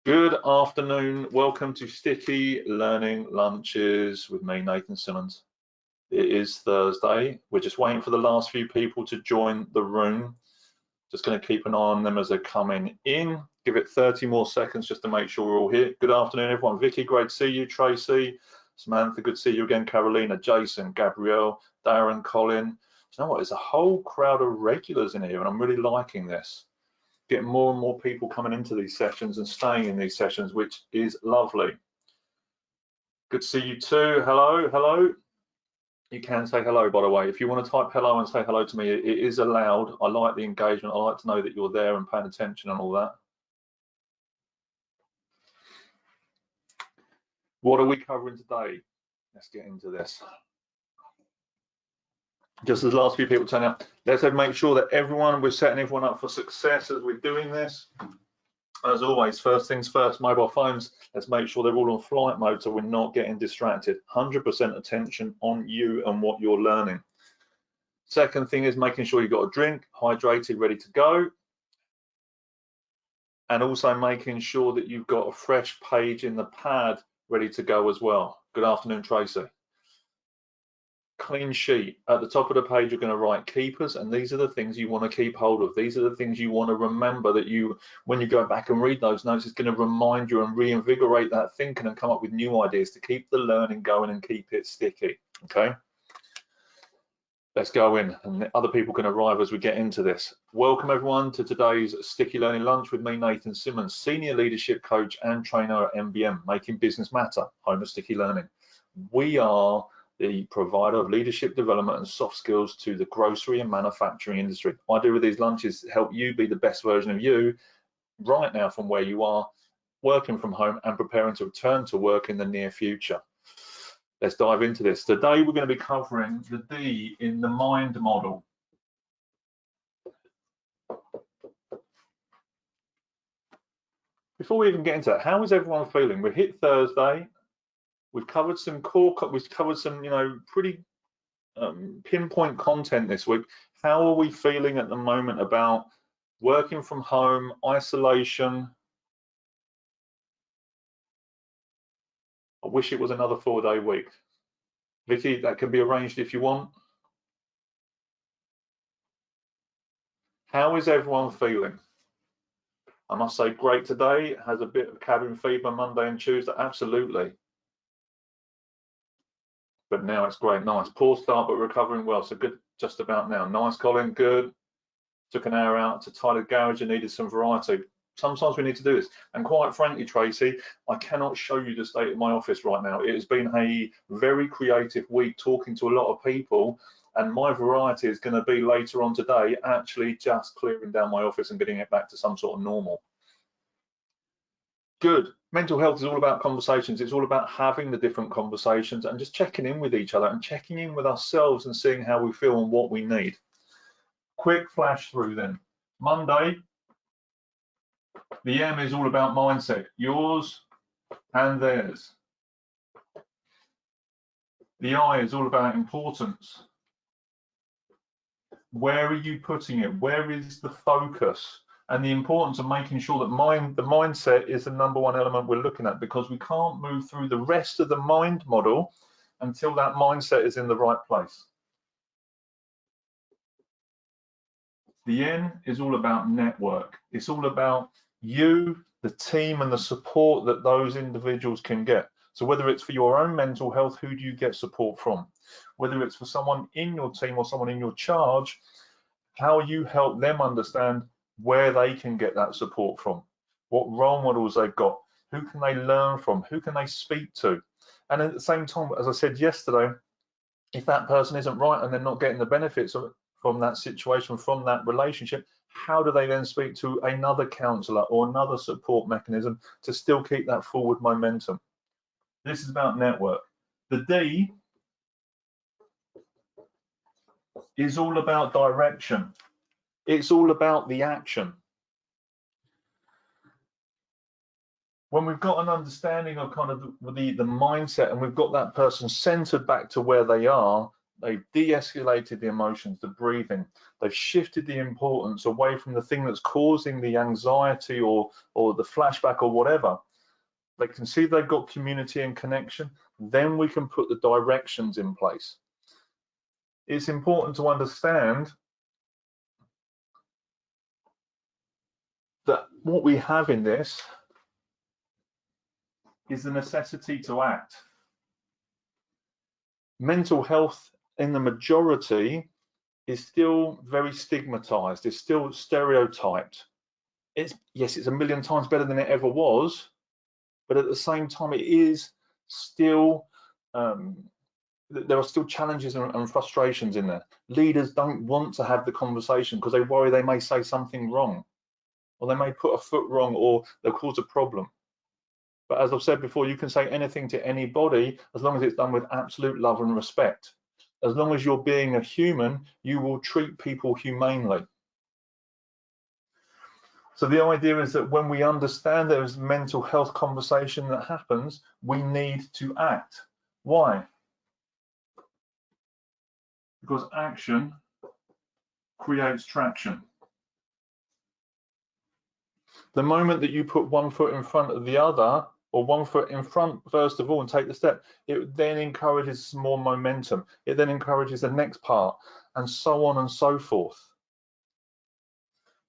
Good afternoon. Welcome to Sticky Learning Lunches with me, Nathan Simmonds. It is Thursday. We're just waiting for the last few people to join the room. Just going to keep an eye on them as they're coming in. Give it 30 more seconds just to make sure we're all here. Good afternoon, everyone. Vicky, great to see you. Tracy, Samantha, good to see you again. Carolina, Jason, Gabrielle, Darren, Colin. You know what? There's a whole crowd of regulars in here, and I'm really liking this. Getting more and more people coming into these sessions and staying in these sessions, which is lovely. Good to see you too. Hello, hello. You can say hello, by the way. If you want to type hello and say hello to me, it is allowed. I like the engagement. I like to know that you're there and paying attention and all that. What are we covering today? Let's get into this. Just as the last few people turn up, let's make sure that we're setting everyone up for success as we're doing this. As always, first things first, mobile phones, let's make sure they're all on flight mode so we're not getting distracted. 100% attention on you and what you're learning. Second thing is making sure you've got a drink, hydrated, ready to go. And also making sure that you've got a fresh page in the pad ready to go as well. Good afternoon, Tracy. Clean sheet. At the top of the page, you're going to write keepers, and these are the things you want to keep hold of. These are the things you want to remember that when you go back and read those notes, it's going to remind you and reinvigorate that thinking and come up with new ideas to keep the learning going and keep it sticky. Okay. Let's go in, and other people can arrive as we get into this. Welcome everyone to today's Sticky Learning Lunch with me, Nathan Simmonds, Senior Leadership Coach and Trainer at MBM, Making Business Matter, home of Sticky Learning. We are the provider of leadership development and soft skills to the grocery and manufacturing industry. What I do with these lunches is help you be the best version of you right now from where you are, working from home and preparing to return to work in the near future. Let's dive into this. Today we're going to be covering the D in the MIND model. Before we even get into that, how is everyone feeling? We've hit Thursday. We've covered some pretty pinpoint content this week. How are we feeling at the moment about working from home, isolation? I wish it was another 4-day week. Vicky, that can be arranged if you want. How is everyone feeling? I must say, great today. Has a bit of cabin fever Monday and Tuesday, absolutely. But now it's great, nice. Poor start, but recovering well, so good just about now. Nice, Colin, good. Took an hour out to tidy the garage and needed some variety. Sometimes we need to do this. And quite frankly, Tracy, I cannot show you the state of my office right now. It has been a very creative week talking to a lot of people, and my variety is going to be later on today actually just clearing down my office and getting it back to some sort of normal. Good. Mental health is all about conversations. It's all about having the different conversations and just checking in with each other and checking in with ourselves and seeing how we feel and what we need. Quick flash through then. Monday, the M is all about mindset, yours and theirs. The I is all about importance. Where are you putting it? Where is the focus? And the importance of making sure that the mindset is the #1 element we're looking at, because we can't move through the rest of the MIND model until that mindset is in the right place. The N is all about network. It's all about you, the team, and the support that those individuals can get. So whether it's for your own mental health, who do you get support from? Whether it's for someone in your team or someone in your charge, how you help them understand where they can get that support from, what role models they've got, who can they learn from, who can they speak to. And at the same time, as I said yesterday, if that person isn't right and they're not getting the benefits from that situation, from that relationship, how do they then speak to another counsellor or another support mechanism to still keep that forward momentum? This is about network. The D is all about direction. It's all about the action. When we've got an understanding of kind of the mindset and we've got that person centered back to where they are, They've de-escalated the emotions, the breathing. They've shifted the importance away from the thing that's causing the anxiety or the flashback or whatever. They can see they've got community and connection. Then we can put the directions in place. It's important to understand that what we have in this is the necessity to act. Mental health in the majority is still very stigmatized, it's still stereotyped. Yes, it's a million times better than it ever was, but at the same time, it is still, there are still challenges and frustrations in there. Leaders don't want to have the conversation because they worry they may say something wrong, or they may put a foot wrong, or they'll cause a problem. But as I've said before, you can say anything to anybody as long as it's done with absolute love and respect. As long as you're being a human, you will treat people humanely. So the idea is that when we understand there's mental health conversation that happens, we need to act. Why? Because action creates traction. The moment that you put one foot in front of the other, or one foot in front first of all and take the step, it then encourages more momentum. It then encourages the next part, and so on and so forth.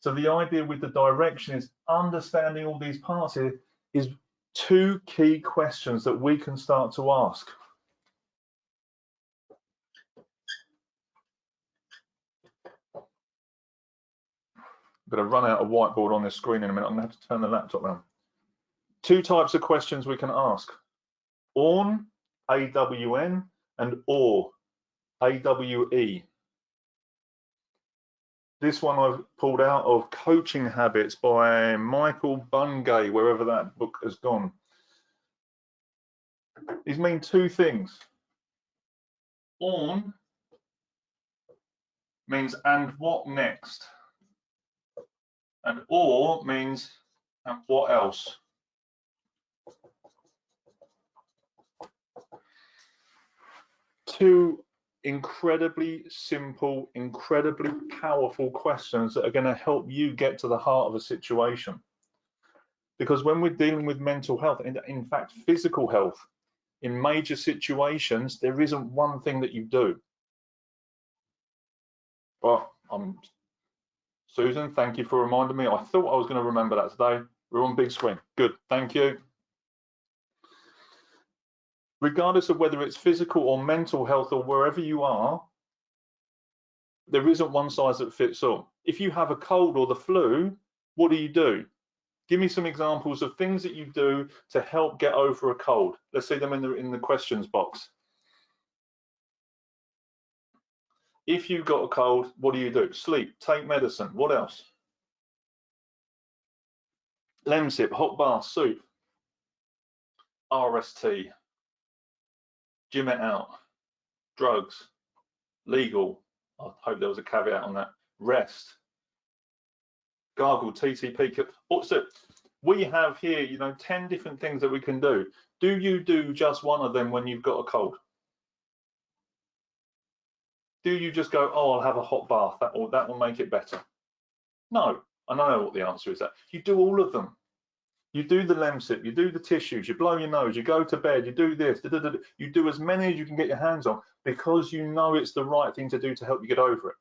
So the idea with the direction is understanding all these parts here is two key questions that we can start to ask. I'm going to run out of whiteboard on this screen in a minute. I'm going to have to turn the laptop around. Two types of questions we can ask. AWN, A-W-N, and AWE, A-W-E. This one I've pulled out of Coaching Habits by Michael Bungay, wherever that book has gone. These mean two things. AWN means and what next? And AWE means and what else? Two incredibly simple, incredibly powerful questions that are going to help you get to the heart of a situation. Because when we're dealing with mental health, and in fact physical health, in major situations, there isn't one thing that you do. But Susan, thank you for reminding me. I thought I was going to remember that today. We're on big screen. Good, thank you. Regardless of whether it's physical or mental health or wherever you are, there isn't one size that fits all. If you have a cold or the flu, what do? Give me some examples of things that you do to help get over a cold. Let's see them in the questions box. If you've got a cold, what do? Sleep, take medicine. What else? Lemsip, hot bath, soup, RST, gym it out, drugs, legal. I hope there was a caveat on that. Rest, gargle, TTP. So we have here, 10 different things that we can do. Do you do just one of them when you've got a cold? Do you just go, oh, I'll have a hot bath, that will make it better? No, I know what the answer is. That you do all of them. You do the Lemsip, you do the tissues, you blow your nose, you go to bed, you do this, you do as many as you can get your hands on because you know it's the right thing to do to help you get over it.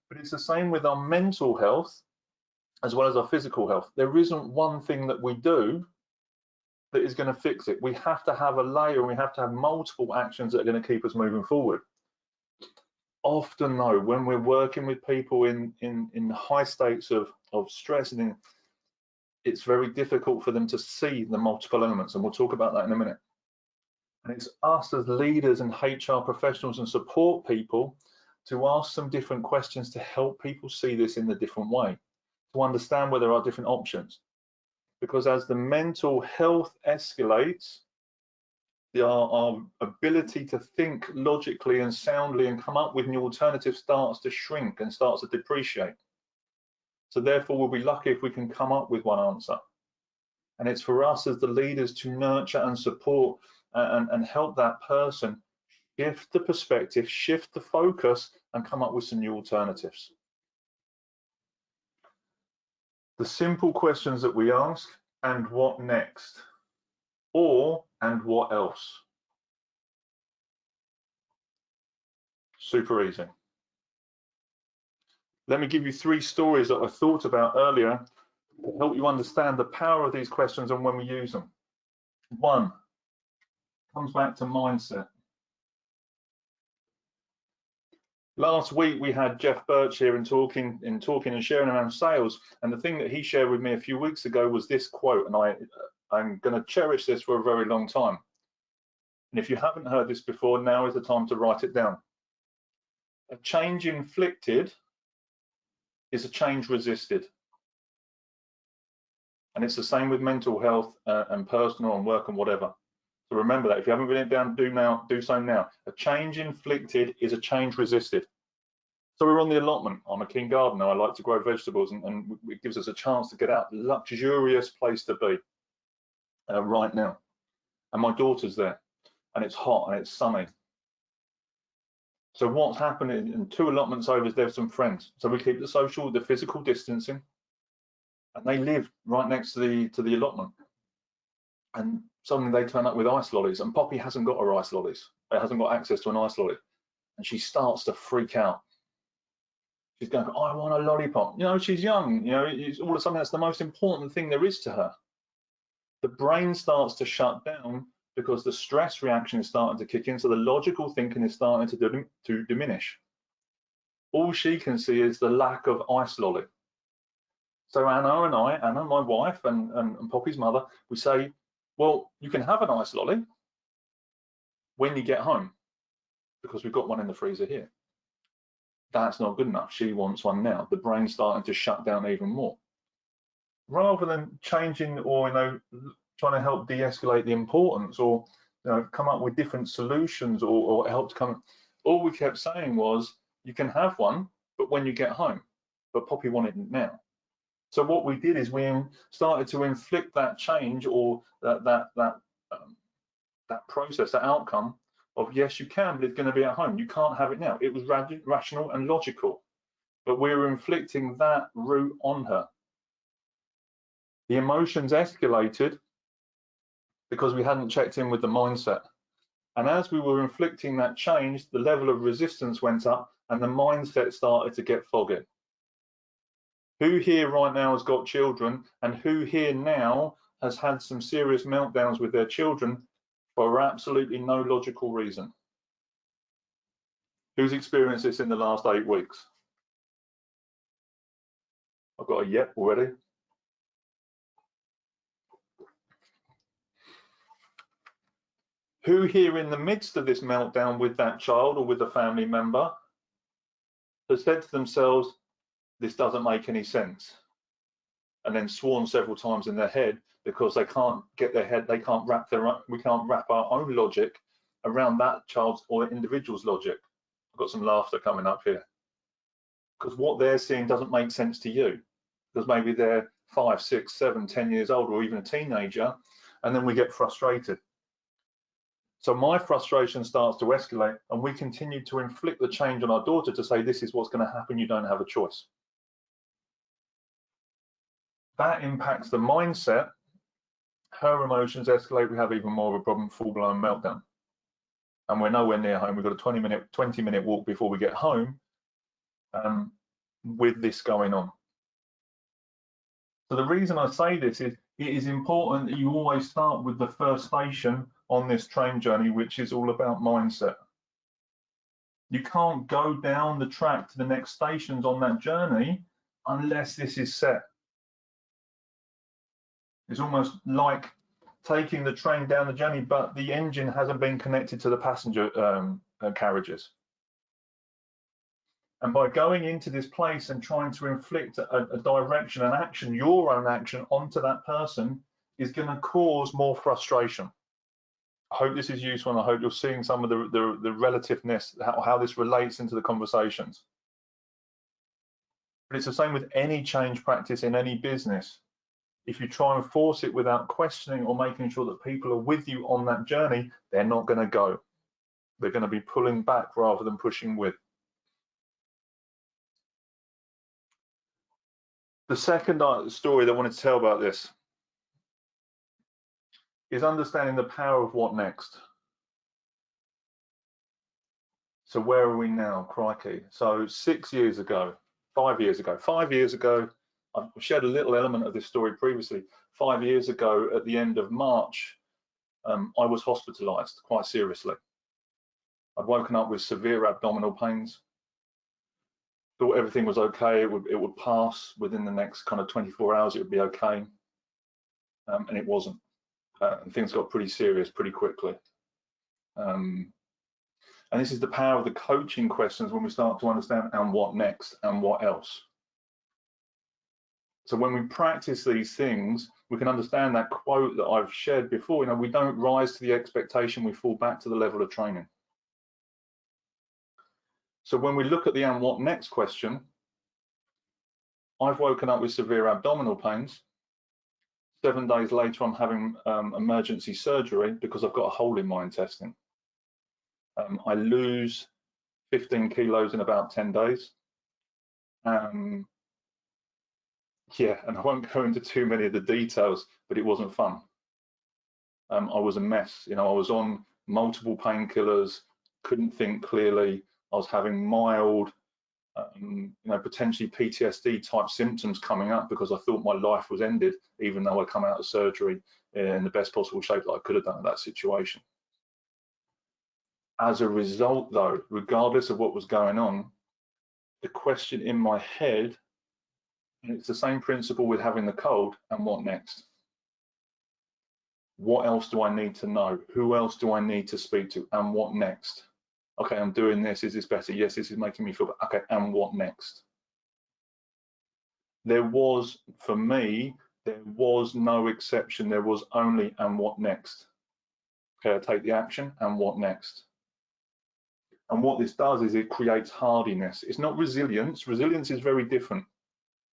But it's the same with our mental health as well as our physical health. There isn't one thing that we do that is going to fix it. We have to have a layer and we have to have multiple actions that are going to keep us moving forward. Often though, when we're working with people in high states of stress, and it's very difficult for them to see the multiple elements, and we'll talk about that in a minute. And it's us as leaders and HR professionals and support people to ask some different questions to help people see this in a different way, to understand where there are different options. Because as the mental health escalates, our ability to think logically and soundly and come up with new alternatives starts to shrink and starts to depreciate. So therefore, we'll be lucky if we can come up with one answer. And it's for us as the leaders to nurture and support and help that person Shift the perspective, shift the focus, and come up with some new alternatives. The simple questions that we ask, and what next? Or, and what else? Super easy. Let me give you 3 stories that I thought about earlier to help you understand the power of these questions and when we use them. 1 comes back to mindset. Last week we had Jeff Birch here and talking and sharing around sales, and the thing that he shared with me a few weeks ago was this quote, and I'm going to cherish this for a very long time. And if you haven't heard this before, now is the time to write it down. A change inflicted is a change resisted. And it's the same with mental health and personal and work and whatever. So remember that. If you haven't written it down, do so now. A change inflicted is a change resisted. So we're on the allotment. I'm a keen gardener. I like to grow vegetables, and it gives us a chance to get out. Luxurious place to be right now. And my daughter's there, and it's hot and it's sunny. So what's happening in 2 allotments over is there's some friends. So we keep the physical distancing, and they live right next to the allotment. And suddenly they turn up with ice lollies, and Poppy hasn't got her ice lollies. It hasn't got access to an ice lolly, and she starts to freak out. She's going, I want a lollipop. You know, she's young. You know, it's all of a sudden that's the most important thing there is to her. The brain starts to shut down because the stress reaction is starting to kick in, so the logical thinking is starting to diminish. All she can see is the lack of ice lolly. So Anna and I, Anna, my wife, and Poppy's mother, we say, well, you can have an ice lolly when you get home, because we've got one in the freezer here. That's not good enough. She wants one now. The brain's starting to shut down even more. Rather than changing or, you know, trying to help de-escalate the importance, or, you know, come up with different solutions, or help to come, all we kept saying was, you can have one, but when you get home. But Poppy wanted it now. So what we did is we started to inflict that change, or that process, that outcome of, yes, you can, but it's going to be at home. You can't have it now. It was rational and logical, but we were inflicting that root on her. The emotions escalated because we hadn't checked in with the mindset. And as we were inflicting that change, the level of resistance went up and the mindset started to get foggy. Who here right now has got children, and who here now has had some serious meltdowns with their children for absolutely no logical reason? Who's experienced this in the last 8 weeks? I've got a yep already. Who here in the midst of this meltdown with that child or with a family member has said to themselves, this doesn't make any sense, and then sworn several times in their head because they can't get their head, we can't wrap our own logic around that child's or individual's logic. I've got some laughter coming up here, because what they're seeing doesn't make sense to you, because maybe they're 5, 6, 7, 10 years old, or even a teenager, and then we get frustrated. So my frustration starts to escalate, and we continue to inflict the change on our daughter to say, this is what's going to happen, you don't have a choice. That impacts the mindset. Her emotions escalate, we have even more of a problem, full-blown meltdown. And we're nowhere near home. We've got a 20-minute walk before we get home with this going on. So the reason I say this is, it is important that you always start with the first station on this train journey, which is all about mindset. You can't go down the track to the next stations on that journey unless this is set. It's almost like taking the train down the journey, but the engine hasn't been connected to the passenger carriages. And by going into this place and trying to inflict a direction, an action, your own action onto that person, is going to cause more frustration. I hope this is useful, and I hope you're seeing some of the relativeness, how this relates into the conversations. But it's the same with any change practice in any business. If you try and force it without questioning or making sure that people are with you on that journey, they're not going to go. They're going to be pulling back rather than pushing with. The second story that I wanted to tell about this is understanding the power of what next. So where are we now? Crikey. So 5 years ago, I've shared a little element of this story previously. 5 years ago, at the end of March, I was hospitalized quite seriously. I'd woken up with severe abdominal pains. Thought everything was okay. It would pass within the next kind of 24 hours. It would be okay. And it wasn't. And things got pretty serious pretty quickly. And this is the power of the coaching questions when we start to understand and what next and what else. So when we practice these things, we can understand that quote that I've shared before, we don't rise to the expectation, we fall back to the level of training. So when we look at the and what next question, I've woken up with severe abdominal pains. 7 days later, I'm having emergency surgery because I've got a hole in my intestine. I lose 15 kilos in about 10 days. Yeah, and I won't go into too many of the details, but it wasn't fun. I was a mess. I was on multiple painkillers, couldn't think clearly. I was having mild, potentially PTSD type symptoms coming up because I thought my life was ended, even though I come out of surgery in the best possible shape that I could have done in that situation. As a result, though, regardless of what was going on, the question in my head, and it's the same principle with having the cold, and what next? What else do I need to know? Who else do I need to speak to? And what next? Okay, I'm doing this. Is this better? Yes, this is making me feel better. Okay, and what next? There was, for me, there was no exception. There was only and what next? Okay, I take the action and what next? And what this does is it creates hardiness. It's not resilience. Resilience is very different.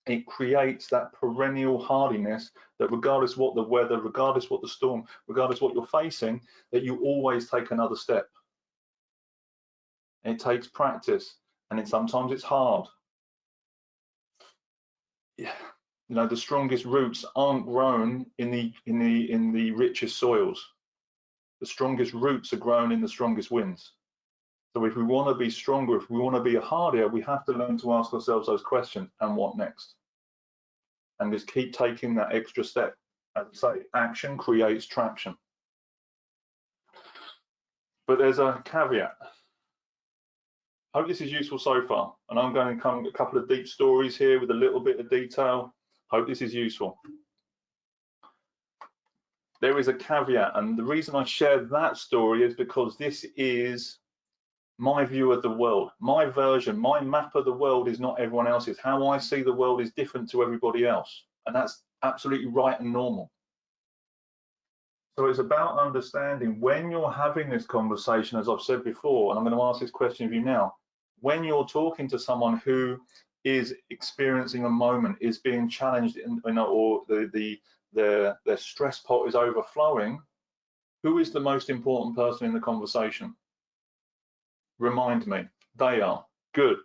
It creates that perennial hardiness that regardless what the weather, regardless what the storm, regardless what you're facing, that you always take another step. It takes practice, and sometimes it's hard. Yeah, the strongest roots aren't grown in the richest soils. The strongest roots are grown in the strongest winds. So if we want to be stronger, if we want to be hardier, we have to learn to ask ourselves those questions, and what next? And just keep taking that extra step. As I say, action creates traction. But there's a caveat. Hope this is useful so far. And I'm going to come with a couple of deep stories here with a little bit of detail. Hope this is useful. There is a caveat, and the reason I share that story is because this is my view of the world. My version, my map of the world is not everyone else's. How I see the world is different to everybody else. And that's absolutely right and normal. So it's about understanding when you're having this conversation, as I've said before, and I'm going to ask this question of you now, when you're talking to someone who is experiencing a moment, is being challenged, or their stress pot is overflowing, who is the most important person in the conversation? Remind me. They are. Good.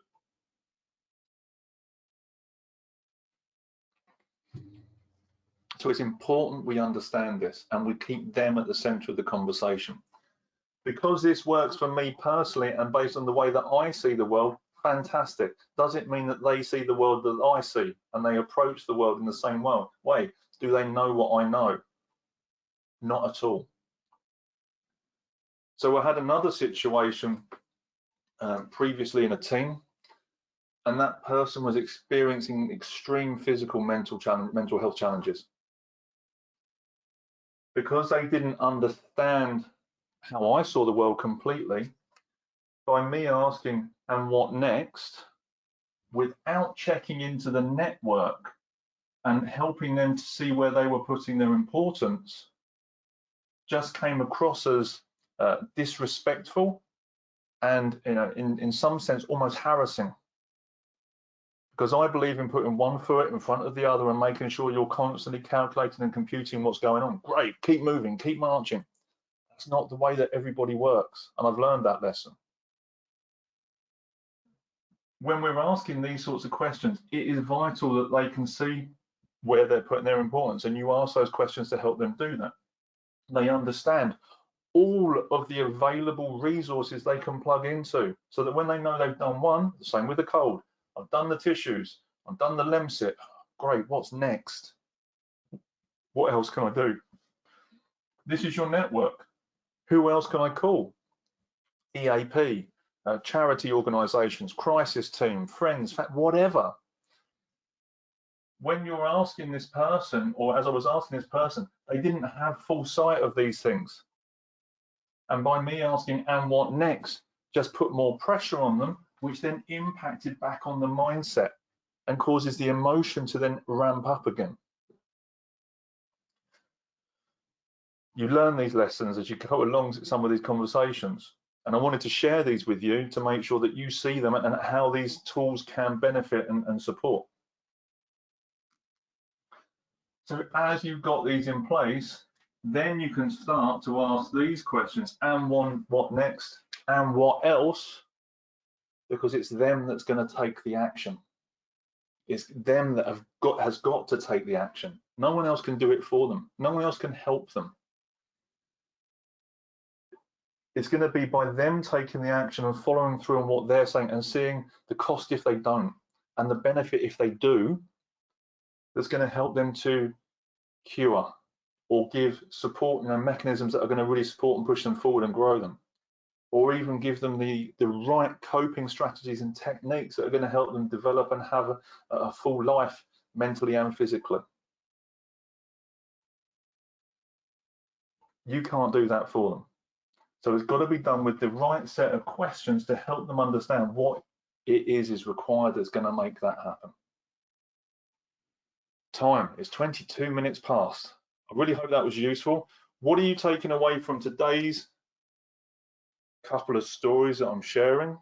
So it's important we understand this and we keep them at the center of the conversation. Because this works for me personally and based on the way that I see the world, fantastic. Does it mean that they see the world that I see and they approach the world in the same way? Do they know what I know? Not at all. So I had another situation previously in a team, and that person was experiencing extreme physical mental health challenges. Because they didn't understand how I saw the world completely, by me asking, and what next, without checking into the network and helping them to see where they were putting their importance, just came across as disrespectful and in some sense almost harassing. Because I believe in putting one foot in front of the other and making sure you're constantly calculating and computing what's going on. Great, keep moving, keep marching. That's not the way that everybody works, and I've learned that lesson. When we're asking these sorts of questions, it is vital that they can see where they're putting their importance, and you ask those questions to help them do that. They understand all of the available resources they can plug into, so that when they know they've done one, the same with the cold, I've done the tissues, I've done the Lemsip, great, what's next? What else can I do? This is your network. Who else can I call? EAP, charity organisations, crisis team, friends, whatever. When you're asking this person, or as I was asking this person, they didn't have full sight of these things. And by me asking, and what next, just put more pressure on them, which then impacted back on the mindset and causes the emotion to then ramp up again. You learn these lessons as you go along some of these conversations. And I wanted to share these with you to make sure that you see them and how these tools can benefit and support. So as you've got these in place, then you can start to ask these questions, and what next, and what else, because it's them that's going to take the action. It's them that has got to take the action. No one else can do it for them. No one else can help them. It's going to be by them taking the action and following through on what they're saying and seeing the cost if they don't and the benefit if they do, that's going to help them to cure or give support, mechanisms that are going to really support and push them forward and grow them, or even give them the right coping strategies and techniques that are going to help them develop and have a full life mentally and physically. You can't do that for them. So it's got to be done with the right set of questions to help them understand what it is required that's going to make that happen. Time is 22 minutes past. I really hope that was useful. What are you taking away from today's couple of stories that I'm sharing?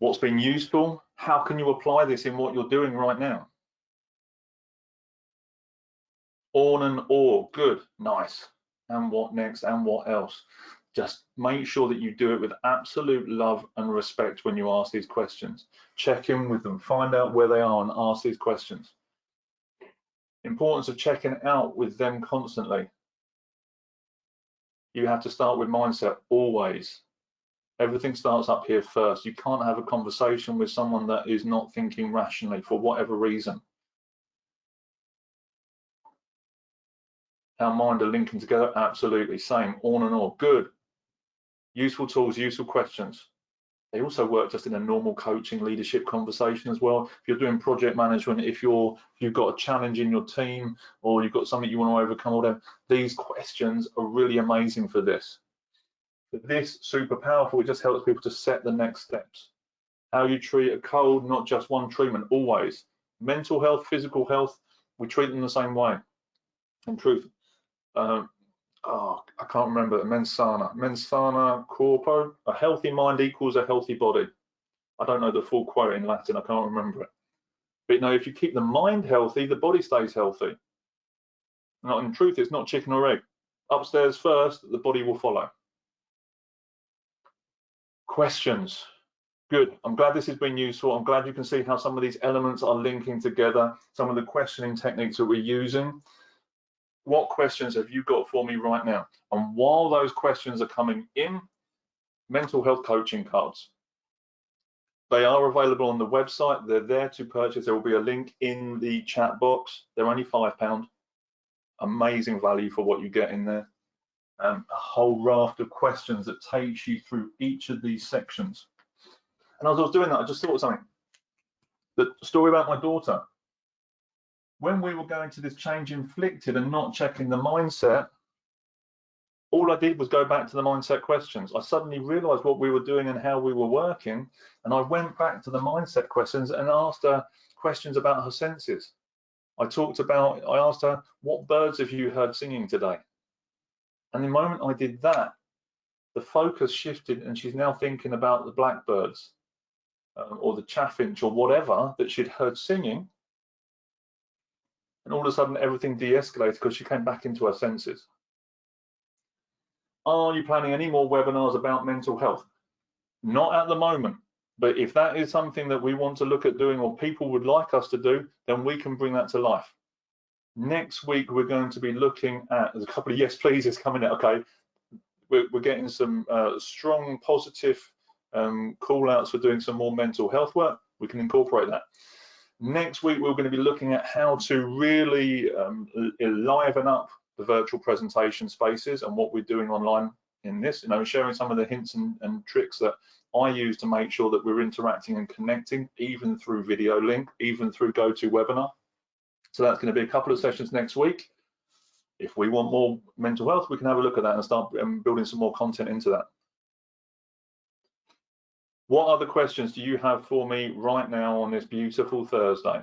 What's been useful? How can you apply this in what you're doing right now? On and or, good, nice. And what next, and what else? Just make sure that you do it with absolute love and respect when you ask these questions. Check in with them, find out where they are and ask these questions. Importance of checking out with them constantly. You have to start with mindset always. Everything starts up here first. You can't have a conversation with someone that is not thinking rationally for whatever reason. Our mind are linking together, absolutely, same, on and on, good. Useful tools, useful questions. They also work just in a normal coaching leadership conversation as well. If you're doing project management, if you've got a challenge in your team, or you've got something you want to overcome, or whatever, these questions are really amazing for this. But this super powerful, it just helps people to set the next steps. How you treat a cold, not just one treatment, always. Mental health, physical health, we treat them the same way. In truth, I can't remember, mens sana corpo, a healthy mind equals a healthy body. I don't know the full quote in Latin, I can't remember it. But you know, if you keep the mind healthy, the body stays healthy. Not in truth, it's not chicken or egg. Upstairs first, the body will follow. Questions. Good. I'm glad this has been useful. I'm glad you can see how some of these elements are linking together, some of the questioning techniques that we're using. What questions have you got for me right now? And while those questions are coming in, mental health coaching cards. They are available on the website. They're there to purchase. There will be a link in the chat box. They're only £5. Amazing value for what you get in there. A whole raft of questions that takes you through each of these sections. And as I was doing that, I just thought of something. The story about my daughter. When we were going to this change inflicted and not checking the mindset, all I did was go back to the mindset questions. I suddenly realized what we were doing and how we were working, and I went back to the mindset questions and asked her questions about her senses. I asked her, what birds have you heard singing today? And the moment I did that, the focus shifted, and she's now thinking about the blackbirds or the chaffinch or whatever that she'd heard singing. And all of a sudden, everything de-escalated because she came back into her senses. Are you planning any more webinars about mental health? Not at the moment, but if that is something that we want to look at doing or people would like us to do, then we can bring that to life. Next week, we're going to be looking at, there's a couple of yes pleases coming out, okay. We're getting some strong positive call outs for doing some more mental health work. We can incorporate that. Next week, we're going to be looking at how to really liven up the virtual presentation spaces and what we're doing online in this, sharing some of the hints and tricks that I use to make sure that we're interacting and connecting, even through video link, even through GoToWebinar. So that's going to be a couple of sessions next week. If we want more mental health, we can have a look at that and start building some more content into that. What other questions do you have for me right now on this beautiful Thursday?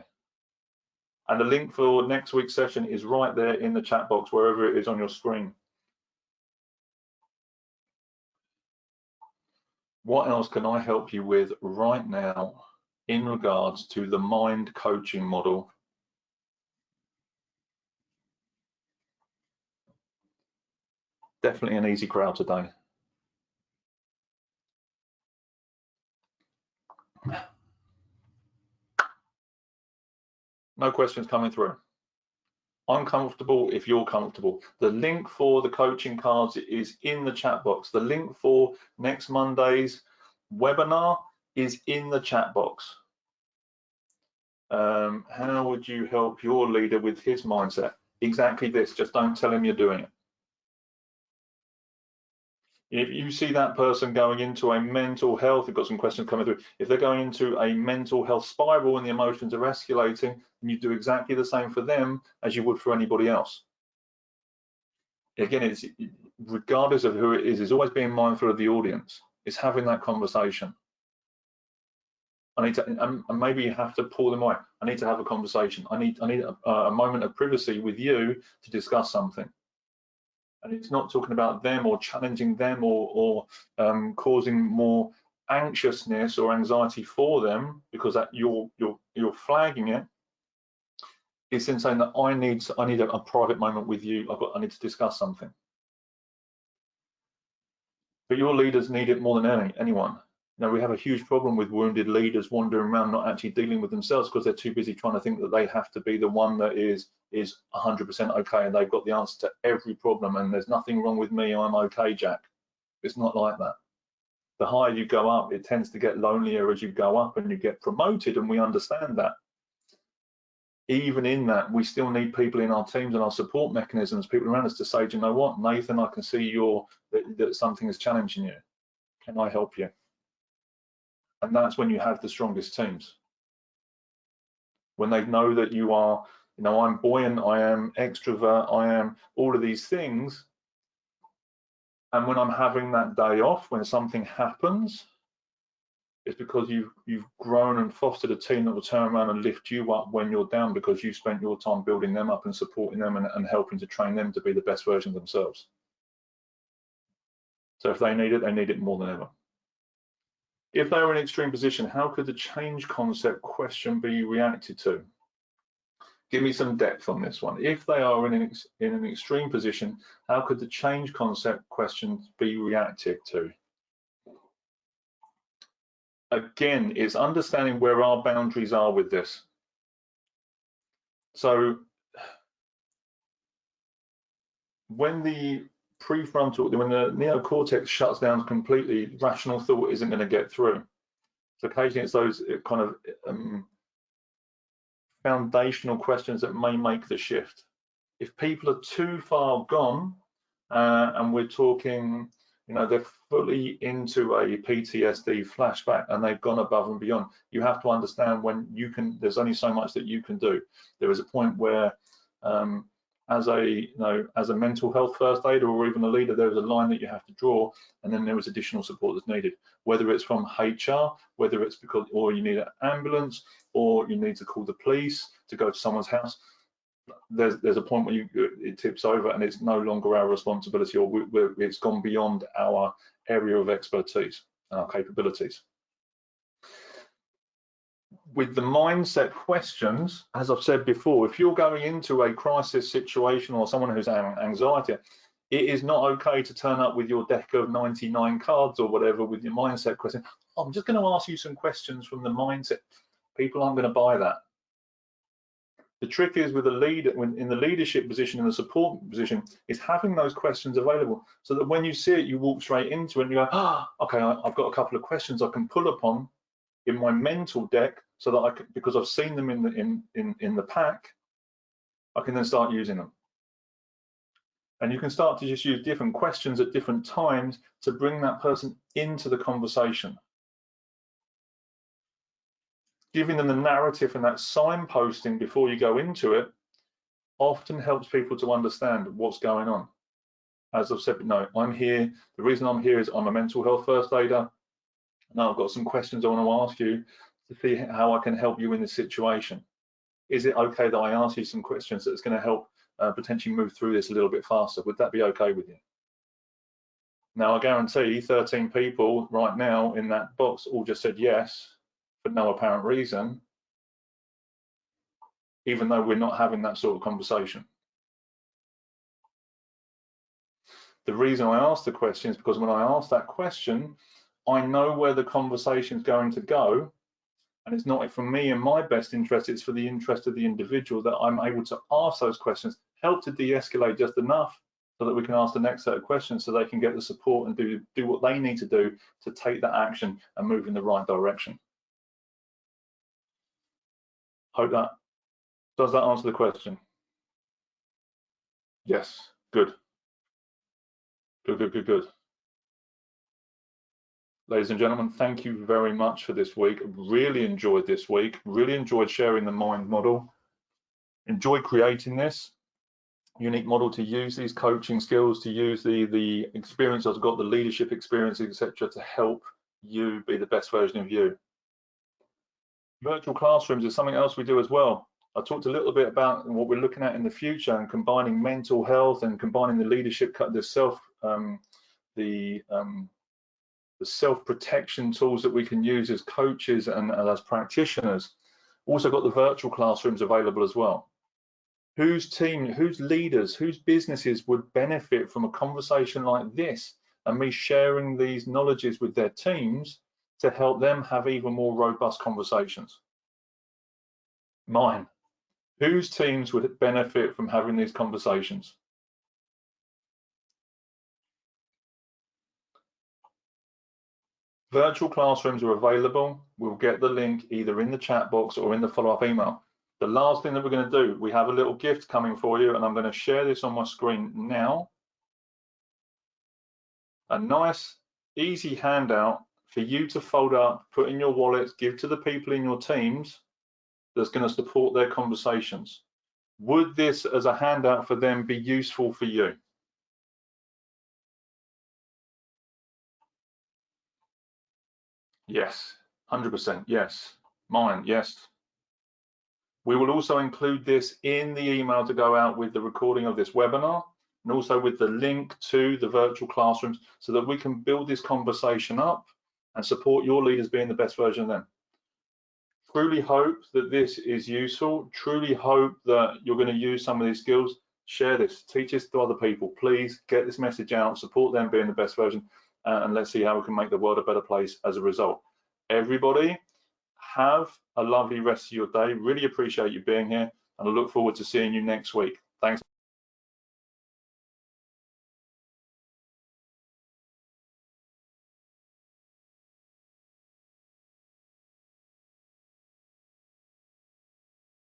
And the link for next week's session is right there in the chat box, wherever it is on your screen. What else can I help you with right now in regards to the MIND coaching model? Definitely an easy crowd today. No questions coming through. I'm comfortable if you're comfortable. The link for the coaching cards is in the chat box. The link for next Monday's webinar is in the chat box. How would you help your leader with his mindset? Exactly this, just don't tell him you're doing it. If you see that person going into a mental health, we've got some questions coming through. If they're going into a mental health spiral and the emotions are escalating, then you do exactly the same for them as you would for anybody else. Again, it's regardless of who it is always being mindful of the audience. It's having that conversation. I need to, and maybe you have to pull them away. I need to have a conversation. I need a moment of privacy with you to discuss something. And it's not talking about them or challenging them or causing more anxiousness or anxiety for them because that you're flagging it. It's in saying that I need a private moment with you. I need to discuss something. But your leaders need it more than anyone. Now, we have a huge problem with wounded leaders wandering around not actually dealing with themselves because they're too busy trying to think that they have to be the one that is 100% okay and they've got the answer to every problem and there's nothing wrong with me, I'm okay, Jack. It's not like that. The higher you go up, it tends to get lonelier as you go up and you get promoted, and we understand that. Even in that, we still need people in our teams and our support mechanisms, people around us to say, do you know what, Nathan, I can see that something is challenging you. Can I help you? And that's when you have the strongest teams. When they know that you are, I'm buoyant, I am extrovert, I am all of these things. And when I'm having that day off, when something happens, it's because you've grown and fostered a team that will turn around and lift you up when you're down because you spent your time building them up and supporting them and helping to train them to be the best version of themselves. So if they need it more than ever. If they were in an extreme position, how could the change concept question be reacted to? Give me some depth on this one. If they are in an extreme position, how could the change concept question be reacted to? Again, it's understanding where our boundaries are with this. So when the prefrontal, when the neocortex shuts down completely, rational thought isn't going to get through. So occasionally it's those kind of foundational questions that may make the shift. If people are too far gone and we're talking, they're fully into a PTSD flashback and they've gone above and beyond, you have to understand when there's only so much that you can do. There is a point where as a mental health first aider or even a leader, there is a line that you have to draw, and then there is additional support that's needed, whether it's from HR, whether it's or you need an ambulance, or you need to call the police to go to someone's house. There's a point where it tips over and it's no longer our responsibility, or it's gone beyond our area of expertise and our capabilities. With the mindset questions, as I've said before, if you're going into a crisis situation or someone who's anxiety, It is not okay to turn up with your deck of 99 cards or whatever with your mindset question. I'm just going to ask you some questions from the mindset. People aren't going to buy that. The trick is with a leader, when in the leadership position, in the support position, is having those questions available so that when you see it, you walk straight into it and you go, okay, I've got a couple of questions I can pull upon in my mental deck so that I can, because I've seen them in the pack, I can then start using them. And you can start to just use different questions at different times to bring that person into the conversation. Giving them the narrative and that signposting before you go into it often helps people to understand what's going on. As I've said, no, I'm here. The reason I'm here is I'm a mental health first aider. Now I've got some questions I want to ask you to see how I can help you in this situation. Is it okay that I ask you some questions that's going to help potentially move through this a little bit faster? Would that be okay with you? Now I guarantee 13 people right now in that box all just said yes for no apparent reason, even though we're not having that sort of conversation. The reason I ask the question is because when I ask that question, I know where the conversation is going to go, and it's not for me and my best interest, it's for the interest of the individual that I'm able to ask those questions, help to de-escalate just enough so that we can ask the next set of questions so they can get the support and do what they need to do to take that action and move in the right direction. Hope that, does that answer the question? Yes, good. Good. Ladies and gentlemen, thank you very much for this week. Really enjoyed this week, really enjoyed sharing the MIND model, enjoyed creating this unique model to use these coaching skills, to use the experience I've got, the leadership experience, etc., to help you be the best version of you. Virtual classrooms is something else we do as well. I talked a little bit about what we're looking at in the future and combining mental health and combining the leadership, the self-protection tools that we can use as coaches and as practitioners. Also got the virtual classrooms available as well. Whose team, whose leaders, whose businesses would benefit from a conversation like this and me sharing these knowledges with their teams to help them have even more robust conversations? Mine. Whose teams would benefit from having these conversations? Virtual classrooms are available. We'll get the link either in the chat box or in the follow-up email. The last thing that we're going to do, we have a little gift coming for you, and I'm going to share this on my screen now. A nice, easy handout for you to fold up, put in your wallets, give to the people in your teams that's going to support their conversations. Would this as a handout for them be useful for you? Yes, 100%, yes. Mine, yes. We will also include this in the email to go out with the recording of this webinar and also with the link to the virtual classrooms so that we can build this conversation up and support your leaders being the best version of them. Truly hope that this is useful. Truly hope that you're going to use some of these skills. Share this, teach this to other people. Please get this message out, support them being the best version, and let's see how we can make the world a better place as a result. Everybody, have a lovely rest of your day. Really appreciate you being here, and I look forward to seeing you next week. Thanks.